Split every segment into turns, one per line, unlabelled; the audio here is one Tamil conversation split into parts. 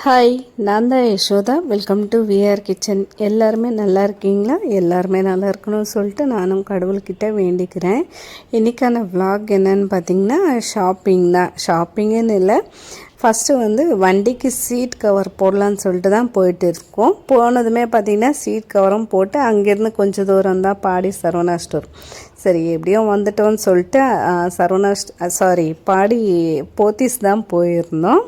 ஹாய், நான் தான் Yashoda. Welcome to VR kitchen. எல்லாருமே நல்லா இருக்கீங்களா? எல்லாருமே நல்லா இருக்கணும்னு சொல்லிட்டு நானும் கடவுள்கிட்ட வேண்டிக்கிறேன். இன்றைக்கான vlog என்னன்னு பார்த்திங்கன்னா ஷாப்பிங் தான். ஷாப்பிங்குன்னு இல்லை, ஃபஸ்ட்டு வண்டிக்கு சீட் கவர் போடலான்னு சொல்லிட்டு தான் போயிட்டு இருக்கோம். போனதுமே பார்த்திங்கன்னா சீட் கவரும் போட்டு அங்கேருந்து கொஞ்சம் தூரம் தான் பாடி சரவணா ஸ்டோர். சரி, எப்படியும் வந்துட்டோன்னு சொல்லிட்டு பாடி போத்தீஸ் தான் போயிருந்தோம்.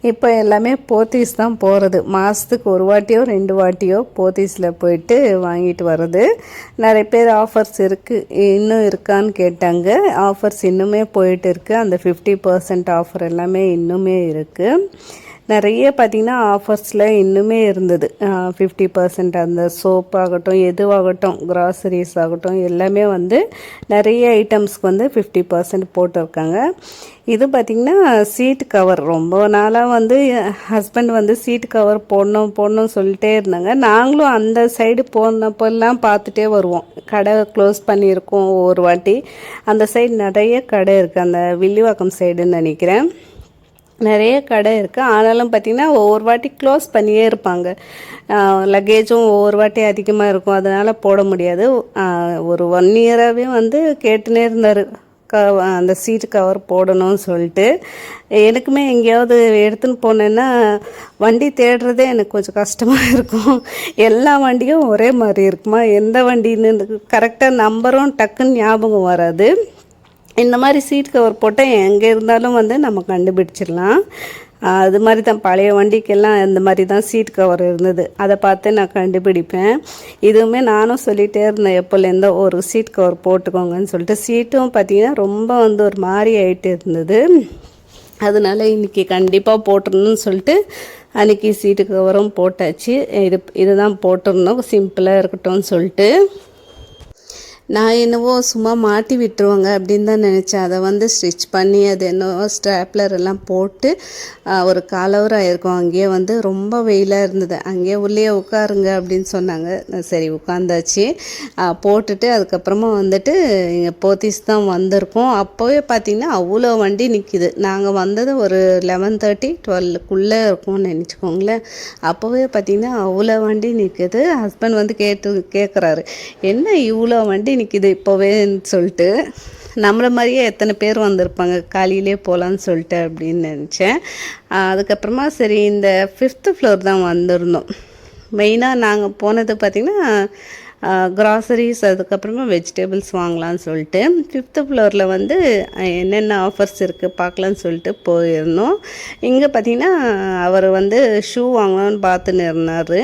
இப்போ எல்லாமே போத்தீஸ் தான் போகிறது. மாதத்துக்கு ஒரு வாட்டியோ 2 வாட்டியோ போத்தீஸில் போயிட்டு வாங்கிட்டு வர்றது. நிறைய பேர் ஆஃபர்ஸ் இருக்குது, இன்னும் இருக்கான்னு கேட்டாங்க. ஆஃபர்ஸ் இன்னுமே போயிட்டு இருக்குது. அந்த 50% ஆஃபர் எல்லாமே இன்னுமே இருக்குது. நிறைய பார்த்திங்கன்னா ஆஃபர்ஸில் இன்னுமே இருந்தது. 50% அந்த சோப் ஆகட்டும், எதுவாகட்டும், கிராசரிஸ் ஆகட்டும், எல்லாமே நிறைய ஐட்டம்ஸ்க்கு 50% போட்டிருக்காங்க. இது பார்த்திங்கன்னா சீட் கவர். ரொம்ப நாளாக ஹஸ்பண்ட் சீட் கவர் போடணும்னு சொல்லிட்டே இருந்தாங்க. நாங்களும் அந்த சைடு போனப்பெல்லாம் பார்த்துட்டே வருவோம். கடை க்ளோஸ் பண்ணியிருக்கோம் ஒரு வாட்டி. அந்த சைடு நிறைய கடை இருக்குது. அந்த வில்லிவாக்கம் சைடுன்னு நினைக்கிறேன், நிறைய கடை இருக்குது. ஆனாலும் பார்த்திங்கன்னா ஒவ்வொரு வாட்டி க்ளோஸ் பண்ணியே இருப்பாங்க. லக்கேஜும் ஒவ்வொரு வாட்டி அதிகமாக இருக்கும், அதனால் போட முடியாது. ஒரு 1 இயராகவே கேட்டுனே இருந்தார் அந்த சீட் கவர் போடணும்னு சொல்லிட்டு. எனக்குமே எங்கேயாவது எடுத்துன்னு போனேன்னா வண்டி தேடுறதே எனக்கு கொஞ்சம் கஷ்டமாக இருக்கும். எல்லா வண்டியும் ஒரே மாதிரி இருக்குமா, எந்த வண்டின்னு கரெக்டாக நம்பரும் டக்குன்னு ஞாபகம் வராது. இந்த மாதிரி சீட் கவர் போட்டால் எங்கே இருந்தாலும் நம்ம கண்டுபிடிச்சிடலாம். அது மாதிரி தான் பழைய வண்டிக்கெல்லாம் இந்த மாதிரி தான் சீட் கவர் இருந்தது. அதை பார்த்து நான் கண்டுபிடிப்பேன். இதுவுமே நானும் சொல்லிகிட்டே இருந்தேன், எப்போலேருந்தோ ஒரு சீட் கவர் போட்டுக்கோங்கன்னு சொல்லிட்டு. சீட்டும் பார்த்திங்கன்னா ரொம்ப ஒரு மாதிரி ஆகிட்டு இருந்தது. அதனால இன்றைக்கி கண்டிப்பாக போட்டுருணுன்னு சொல்லிட்டு அன்றைக்கி சீட்டு கவரும் போட்டாச்சு. இதுதான் போட்டுருந்தோம், சிம்பிளாக இருக்கட்டும்னு சொல்லிட்டு. நான் என்னவோ சும்மா மாட்டி விட்டுருவாங்க அப்படின்னு தான் நினச்சேன். அதை ஸ்டிச் பண்ணி அது என்னவோ ஸ்ட்ராப்லர் எல்லாம் போட்டு ஒரு 1/4 hour ஆகிருக்கும். அங்கேயே ரொம்ப வெயிலாக இருந்தது. அங்கேயே உள்ளே உட்காருங்க அப்படின்னு சொன்னாங்க. சரி, உட்காந்தாச்சு. போட்டுட்டு அதுக்கப்புறமா இங்கே போத்தீஸ் தான் வந்திருக்கோம். அப்போவே பார்த்திங்கன்னா அவ்வளோ வண்டி நிற்கிது. நாங்கள் வந்தது ஒரு 11:30 12க்குள்ளே இருக்கும்னு நினச்சிக்கோங்களேன். அப்போவே பார்த்திங்கன்னா அவ்வளோ வண்டி நிற்குது. ஹஸ்பண்ட் கேட்குறாரு, என்ன இவ்வளோ வண்டி நிற்கிது இப்போவேன்னு சொல்லிட்டு. நம்மளை மாதிரியே எத்தனை பேர் வந்திருப்பாங்க, காலையிலே போகலான்னு சொல்லிட்டு அப்படின்னு நினச்சேன். அதுக்கப்புறமா சரி, இந்த 5th floor தான் வந்திருந்தோம். மெயினாக நாங்கள் போனது பார்த்திங்கன்னா கிராசரிஸ், அதுக்கப்புறமா வெஜிடபிள்ஸ் வாங்கலான்னு சொல்லிட்டு 5th floorல என்னென்ன ஆஃபர்ஸ் இருக்குது பார்க்கலான்னு சொல்லிட்டு போயிருந்தோம். இங்கே பார்த்திங்கன்னா அவர் ஷூ வாங்கலான்னு பார்த்துன்னு இருந்தார்.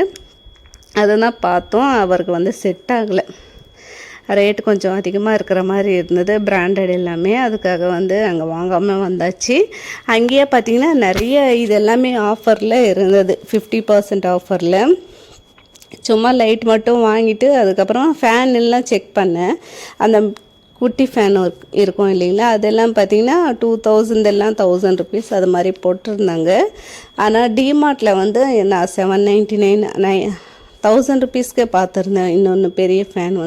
அதை தான் பார்த்தோம். அவருக்கு செட் ஆகலை. ரேட்டு கொஞ்சம் அதிகமாக இருக்கிற மாதிரி இருந்தது, பிராண்டட் எல்லாமே. அதுக்காக அங்கே வாங்காமல் வந்தாச்சு. அங்கேயே பார்த்திங்கன்னா நிறைய இது எல்லாமே ஆஃபரில் இருந்தது, 50% ஆஃபரில். சும்மா லைட் மட்டும் வாங்கிட்டு அதுக்கப்புறம் ஃபேன் எல்லாம் செக் பண்ணேன். அந்த குட்டி ஃபேன் இருக்கும் இல்லைங்களா, அதெல்லாம் பார்த்திங்கன்னா 2000 எல்லாம் 1000 rupees அது மாதிரி போட்டிருந்தாங்க. ஆனால் டிமார்ட்டில் நான் 799 1000 rupeesக்கே பார்த்துருந்தேன் இன்னொன்று பெரிய ஃபேன்.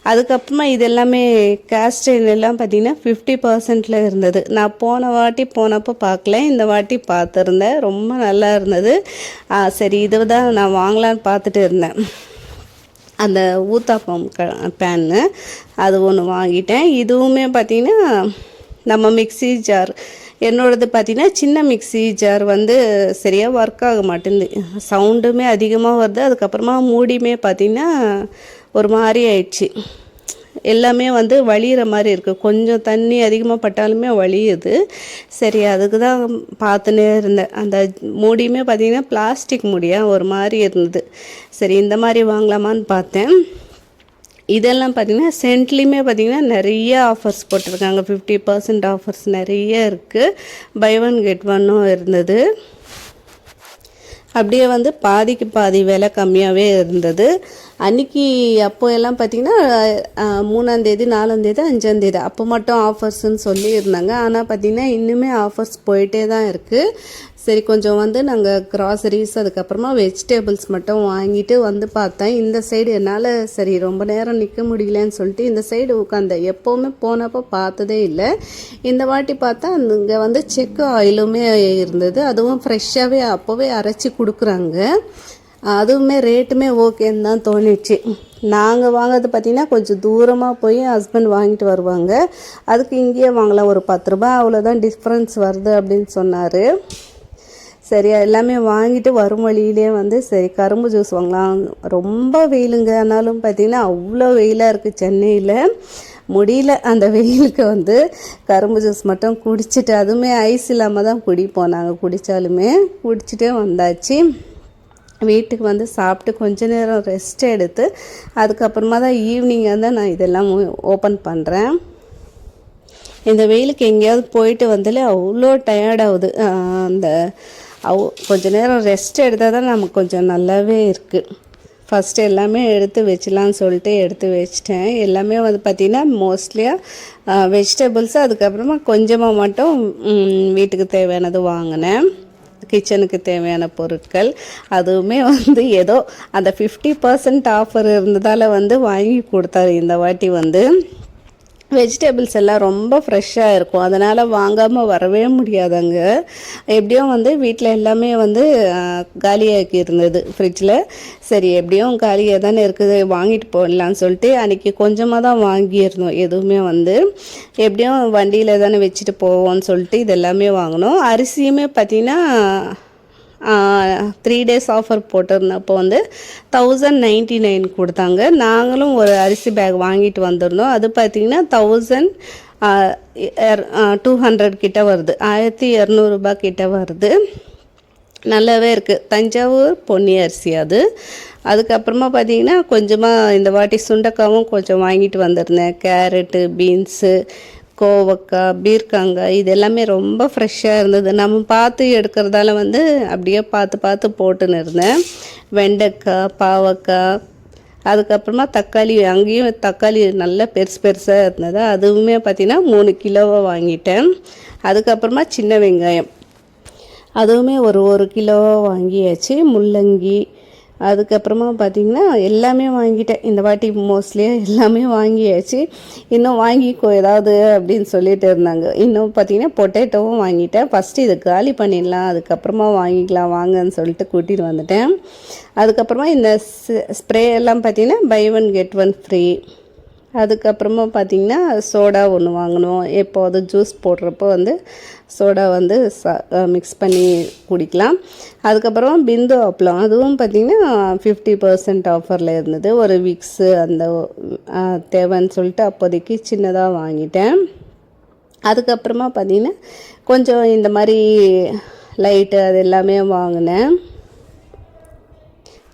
அதுக்கப்புறமா இது எல்லாமே கேஸ்டைன் எல்லாம் பார்த்திங்கன்னா 50%ல் இருந்தது. நான் போன வாட்டி போனப்போ பார்க்கல, இந்த வாட்டி பார்த்துருந்தேன். ரொம்ப நல்லா இருந்தது. சரி, இதை தான் நான் வாங்கலான்னு பார்த்துட்டு இருந்தேன். அந்த ஊத்தாப்பம் பேன்னு அது ஒன்று வாங்கிட்டேன். இதுவுமே பார்த்திங்கன்னா நம்ம மிக்ஸி ஜார், என்னோடது பார்த்திங்கன்னா சின்ன மிக்ஸி ஜார் சரியாக ஒர்க் ஆக மாட்டேங்குது. சவுண்டுமே அதிகமாக வருது. அதுக்கப்புறமா மூடியுமே பார்த்திங்கன்னா ஒரு மாதிரி ஆயிடுச்சு. எல்லாமே வலிகிற மாதிரி இருக்குது. கொஞ்சம் தண்ணி அதிகமாக பட்டாலுமே வலியுது. சரி, அதுக்கு தான் பார்த்துன்னே இருந்தேன். அந்த மூடியுமே பார்த்திங்கன்னா பிளாஸ்டிக் மூடியாக ஒரு மாதிரி இருந்தது. சரி, இந்த மாதிரி வாங்கலாமான்னு பார்த்தேன். இதெல்லாம் பார்த்திங்கன்னா சென்ட்லேயுமே பார்த்திங்கன்னா நிறைய ஆஃபர்ஸ் போட்டிருக்காங்க. 50% ஆஃபர்ஸ் நிறைய இருக்குது. பை 1 get 1 இருந்தது. அப்படியே பாதிக்கு பாதி விலை கம்மியாகவே இருந்தது. அன்றைக்கி அப்போ எல்லாம் பார்த்திங்கன்னா 3ஆம் தேதி 4ஆம் தேதி 5ஆம் தேதி அப்போ மட்டும் ஆஃபர்ஸ்ன்னு சொல்லியிருந்தாங்க. ஆனால் பார்த்திங்கன்னா இன்னுமே ஆஃபர்ஸ் போயிட்டே தான் இருக்குது. சரி கொஞ்சம் வந்து நாங்கள் க்ராசரிஸ் அதுக்கப்புறமா வெஜிடபிள்ஸ் மட்டும் வாங்கிட்டு வந்து பார்த்தேன். இந்த சைடு என்னால் சரி ரொம்ப நேரம் நிற்க முடியலன்னு சொல்லிட்டு இந்த சைடு உட்காந்தேன். எப்போவுமே போனப்போ பார்த்ததே இல்லை. இந்த வாட்டி பார்த்தா இங்கே வந்து செக் ஆயிலுமே இருந்தது. அதுவும் ஃப்ரெஷ்ஷாகவே அப்போவே அரைச்சி கொடுக்குறாங்க. அதுவுமே ரேட்டுமே ஓகேன்னு தான் தோணிச்சு. நாங்கள் வாங்கிறது பார்த்திங்கன்னா கொஞ்சம் தூரமாக போய் ஹஸ்பண்ட் வாங்கிட்டு வருவாங்க. அதுக்கு இங்கேயே வாங்கலாம், ஒரு 10 ரூபா அவ்வளோதான் டிஃப்ரென்ஸ் வருது அப்படின்னு சொன்னார். சரி எல்லாமே வாங்கிட்டு வரும் வழியிலே வந்து சரி கரும்பு ஜூஸ் வாங்கலாம். ரொம்ப வெயிலுங்க, ஆனாலும் பார்த்திங்கன்னா அவ்வளோ வெயிலாக இருக்குது சென்னையில். முடியல அந்த வெயிலுக்கு வந்து கரும்பு ஜூஸ் மட்டும் குடிச்சிட்டு, அதுவுமே ஐஸ் இல்லாமல் தான் குடிப்போம் நாங்கள், குடித்தாலுமே குடிச்சிட்டே வந்தாச்சு. வீட்டுக்கு வந்து சாப்பிட்டு கொஞ்ச நேரம் ரெஸ்ட் எடுத்து அதுக்கப்புறமா தான் ஈவினிங்காக தான் நான் இதெல்லாம் ஓப்பன் பண்ணுறேன். இந்த வெயிலுக்கு எங்கேயாவது போயிட்டு வந்தாலே அவ்வளோ டயர்டாகுது. அந்த கொஞ்ச நேரம் ரெஸ்ட் எடுத்தால் தான் நமக்கு கொஞ்சம் நல்லாவே இருக்குது. ஃபஸ்ட்டு எல்லாமே எடுத்து வச்சிடலான்னு சொல்லிட்டு எடுத்து வச்சிட்டேன். எல்லாமே வந்து பார்த்திங்கன்னா மோஸ்ட்லியாக வெஜிடபிள்ஸு, அதுக்கப்புறமா கொஞ்சமாக மட்டும் வீட்டுக்கு தேவையானது வாங்கினேன். கிச்சனுக்கு தேவையான பொருட்கள் அதுவுமே வந்து ஏதோ அந்த 50% ஆஃபர் இருந்ததால் வந்து வாங்கி கொடுத்தாரு. இந்த வாட்டி வந்து வெஜிடபிள்ஸ் எல்லாம் ரொம்ப ஃப்ரெஷ்ஷாக இருக்கும், அதனால் வாங்காமல் வரவே முடியாதாங்க. எப்படியும் வந்து வீட்டில் எல்லாமே வந்து காலியாக்கி இருந்தது ஃப்ரிட்ஜில். சரி எப்படியும் காலியாக தானே இருக்குது, வாங்கிட்டு போடலான்னு சொல்லிட்டு அன்றைக்கி கொஞ்சமாக தான் வாங்கியிருந்தோம். எதுவுமே வந்து எப்படியும் வண்டியில் தானே வச்சுட்டு போவோம்னு சொல்லிட்டு இதெல்லாமே வாங்கினோம். அரிசியுமே பார்த்திங்கன்னா 3 days ஆஃபர் போட்டிருந்தப்போ வந்து 1099 கொடுத்தாங்க. நாங்களும் ஒரு அரிசி பேக் வாங்கிட்டு வந்திருந்தோம். அது பார்த்திங்கன்னா 1200 கிட்ட வருது, 1200 ரூபாய் கிட்ட வருது. நல்லாவே இருக்குது. தஞ்சாவூர் பொன்னி அரிசி அது. அதுக்கப்புறமா பார்த்திங்கன்னா கொஞ்சமாக இந்த வாட்டி சுண்டக்காவும் கொஞ்சம் வாங்கிட்டு வந்திருந்தேன். கேரட்டு, பீன்ஸு, கோவக்காய், பீர்க்கங்காய் இது எல்லாமே ரொம்ப ஃப்ரெஷ்ஷாக இருந்தது. நம்ம பார்த்து எடுக்கிறதால வந்து அப்படியே பார்த்து போட்டுன்னு இருந்தேன். வெண்டைக்காய், பாவக்காய், அதுக்கப்புறமா தக்காளி, அங்கேயும் தக்காளி நல்லா பெருசாக இருந்தது. அதுவுமே பார்த்திங்கன்னா 3 கிலோவாக வாங்கிட்டேன். அதுக்கப்புறமா சின்ன வெங்காயம் அதுவுமே ஒரு கிலோவாக வாங்கியாச்சு. முள்ளங்கி, அதுக்கப்புறமா பார்த்திங்கன்னா எல்லாமே வாங்கிட்டேன். இந்த வாட்டி மோஸ்ட்லியாக எல்லாமே வாங்கியாச்சு. இன்னும் வாங்கிக்கோ ஏதாவது அப்படின்னு சொல்லிட்டு இருந்தாங்க. இன்னும் பார்த்திங்கன்னா பொட்டேட்டோவும் வாங்கிட்டேன். ஃபஸ்ட்டு இதை காலி பண்ணிடலாம், அதுக்கப்புறமா வாங்கிக்கலாம் வாங்கன்னு சொல்லிட்டு கூட்டிகிட்டு வந்துட்டேன். அதுக்கப்புறமா இந்த ஸ்ப்ரே எல்லாம் பார்த்திங்கன்னா பை 1 get 1 ஃப்ரீ. அதுக்கப்புறமா பார்த்திங்கன்னா சோடா ஒன்று வாங்கினோம். எப்போது ஜூஸ் போடுறப்போ வந்து சோடா வந்து மிக்ஸ் பண்ணி குடிக்கலாம். அதுக்கப்புறமா பிந்து அப்பளம் அதுவும் பார்த்திங்கன்னா 50% ஆஃபரில் இருந்தது. ஒரு விக்ஸு அந்த தேவைன்னு சொல்லிட்டு அப்போதைக்கு சின்னதாக வாங்கிட்டேன். அதுக்கப்புறமா பார்த்திங்கன்னா கொஞ்சம் இந்த மாதிரி லைட்டு அது எல்லாமே வாங்கினேன்.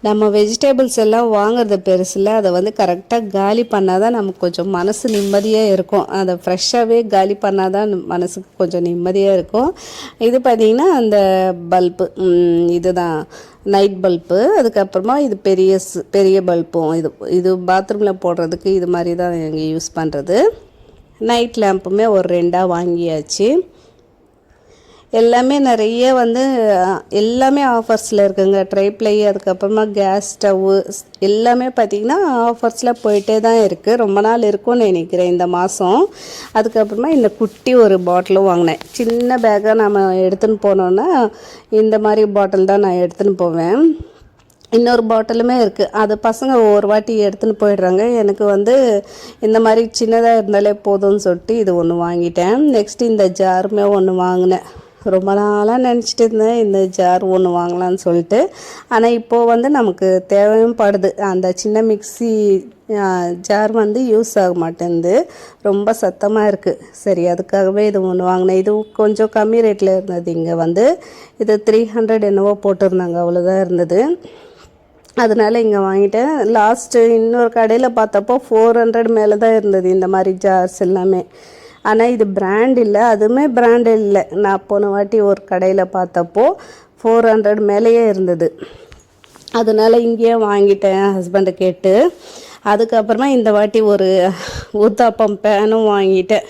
நம்ம வெஜிடபிள்ஸ் எல்லாம் வாங்குறது பெருசில், அதை வந்து கரெக்டாக காலி பண்ணால் தான் நமக்கு கொஞ்சம் மனசு நிம்மதியாக இருக்கும். அதை ஃப்ரெஷ்ஷாகவே காலி பண்ணால் தான் மனசுக்கு கொஞ்சம் நிம்மதியாக இருக்கும். இது பார்த்திங்கன்னா அந்த பல்பு, இதுதான் நைட் பல்பு. அதுக்கப்புறமா இது பெரிய பல்பும், இது பாத்ரூமில் போடுறதுக்கு இது மாதிரி தான் எங்கள் யூஸ் பண்ணுறது. நைட் லேம்புமே ஒரு 2 வாங்கியாச்சு. எல்லாமே நிறைய வந்து எல்லாமே ஆஃபர்ஸில் இருக்குங்க. ட்ரைப்ளை, அதுக்கப்புறமா கேஸ் ஸ்டவ்வு எல்லாமே பார்த்திங்கன்னா ஆஃபர்ஸில் போயிட்டே தான் இருக்குது. ரொம்ப நாள் இருக்கும்னு நினைக்கிறேன் இந்த மாதம். அதுக்கப்புறமா இந்த குட்டி ஒரு பாட்டிலும் வாங்கினேன். சின்ன பேக்காக நம்ம எடுத்துன்னு போனோன்னா இந்த மாதிரி பாட்டில் தான் நான் எடுத்துன்னு போவேன். இன்னொரு பாட்டிலுமே இருக்குது, அது பசங்க ஒரு வாட்டி எடுத்துன்னு போயிடுறாங்க. எனக்கு வந்து இந்த மாதிரி சின்னதாக இருந்தாலே போதும்னு சொல்லிட்டு இது ஒன்று வாங்கிட்டேன். நெக்ஸ்ட்டு இந்த ஜாருமே ஒன்று வாங்கினேன். ரொம்ப நாளாக நினச்சிட்டு இருந்தேன் இந்த ஜார் ஒன்று வாங்கலான்னு சொல்லிட்டு. ஆனால் இப்போது வந்து நமக்கு தேவையும் படுது. அந்த சின்ன மிக்ஸி ஜார் வந்து யூஸ் ஆக மாட்டேங்குது, ரொம்ப சத்தமாக இருக்குது. சரி அதுக்காகவே இது ஒன்று வாங்கினேன். இது கொஞ்சம் கம்மி ரேட்டில் இருந்தது. இங்கே வந்து இது 300 என்னவோ போட்டிருந்தாங்க, அவ்வளோதான் இருந்தது. அதனால் இங்கே வாங்கிட்டேன். லாஸ்ட்டு இன்னொரு கடையில் பார்த்தப்போ 400 மேலே தான் இருந்தது இந்த மாதிரி ஜார்ஸ் எல்லாமே. ஆனால் இது பிராண்ட் இல்லை, அதுவுமே பிராண்ட் இல்லை. நான் போன வாட்டி ஒரு கடையில் பார்த்தப்போ 400 மேலேயே இருந்தது. அதனால் இங்கேயே வாங்கிட்டேன் ஹஸ்பண்டை கேட்டு. அதுக்கப்புறமா இந்த வாட்டி ஒரு ஊத்தாப்பம் பேனும் வாங்கிட்டேன்.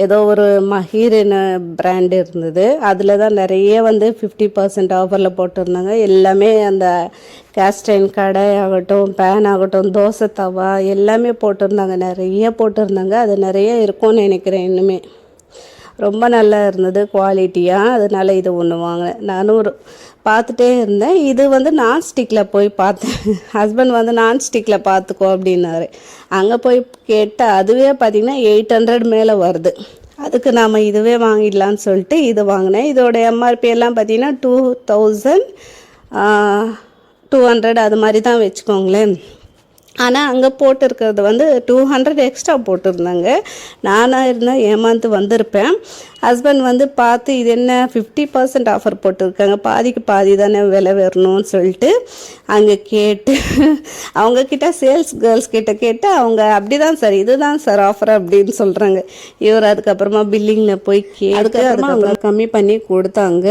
ஏதோ ஒரு மஹீரின் பிராண்டு இருந்தது, அதில் தான் நிறைய வந்து 50% ஆஃபரில் போட்டிருந்தாங்க. எல்லாமே அந்த கேஸ்டைன் கடை ஆகட்டும், பேன் ஆகட்டும், தோசை தவா எல்லாமே போட்டிருந்தாங்க, நிறைய போட்டிருந்தாங்க. அது நிறைய இருக்கும்னு நினைக்கிறேன் இன்னுமே. ரொம்ப நல்லா இருந்தது குவாலிட்டியாக. அதனால் இது ஒன்று வாங்கினேன். நானும் பார்த்துட்டே இருந்தேன். இது வந்து நான்ஸ்டிக்கில் போய் பார்த்தேன். ஹஸ்பண்ட் வந்து நான்ஸ்டிக்கில் பார்த்துக்கோ அப்படின்னாரு. அங்கே போய் கேட்டால் அதுவே பார்த்திங்கன்னா 800 மேலே வருது. அதுக்கு நாம் இதுவே வாங்கிடலான்னு சொல்லிட்டு இது வாங்கினேன். இதோட எம்ஆர்பி எல்லாம் பார்த்திங்கன்னா 2200 அது மாதிரி தான் வச்சுக்கோங்களேன். ஆனால் அங்கே போட்டிருக்கிறது வந்து 200 எக்ஸ்ட்ரா போட்டிருந்தாங்க. நானாக இருந்தால் ஏமாந்து வந்திருப்பேன். ஹஸ்பண்ட் வந்து பார்த்து இது என்ன 50% ஆஃபர் போட்டிருக்காங்க, பாதிக்கு பாதி தானே விலை வரணும்னு சொல்லிட்டு அங்கே கேட்டு அவங்கக்கிட்ட சேல்ஸ் கேர்ள்ஸ் கிட்ட கேட்டு அவங்க அப்படி தான் சார், இதுதான் சார் ஆஃபர் அப்படின்னு சொல்கிறாங்க. இவர் அதுக்கப்புறமா பில்லிங்கில் போய் அதுக்கப்புறமா அவங்க கம்மி பண்ணி கொடுத்தாங்க.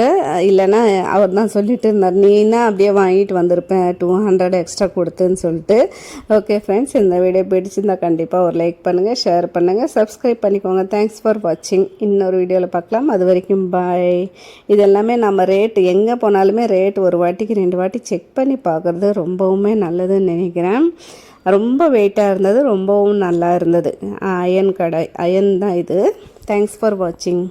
இல்லைன்னா அவர் தான் சொல்லிட்டு இருந்தார், நீனா அப்படியே வாங்கிட்டு வந்திருப்பேன் 200 எக்ஸ்ட்ரா கொடுத்துன்னு சொல்லிட்டு. ஓகே ஃப்ரெண்ட்ஸ், இந்த வீடியோ பிடிச்சிருந்தால் கண்டிப்பாக ஒரு லைக் பண்ணுங்கள், ஷேர் பண்ணுங்கள், சப்ஸ்கிரைப் பண்ணிக்கோங்க. தேங்க்ஸ் ஃபார் வாட்சிங். இன்னொரு வீடியோவில் பார்க்கலாம். அது வரைக்கும் பாய். இது எல்லாமே நம்ம ரேட் எங்கே போனாலுமே ரேட் ஒரு வாட்டிக்கு 2 வாட்டி செக் பண்ணி பார்க்குறது ரொம்பவுமே நல்லதுன்னு நினைக்கிறேன். ரொம்ப வெயிட்டாக இருந்தது, ரொம்பவும் நல்லா இருந்தது. அயன் கடை, அயன் தான் இது. தேங்க்ஸ் ஃபார் வாட்சிங்.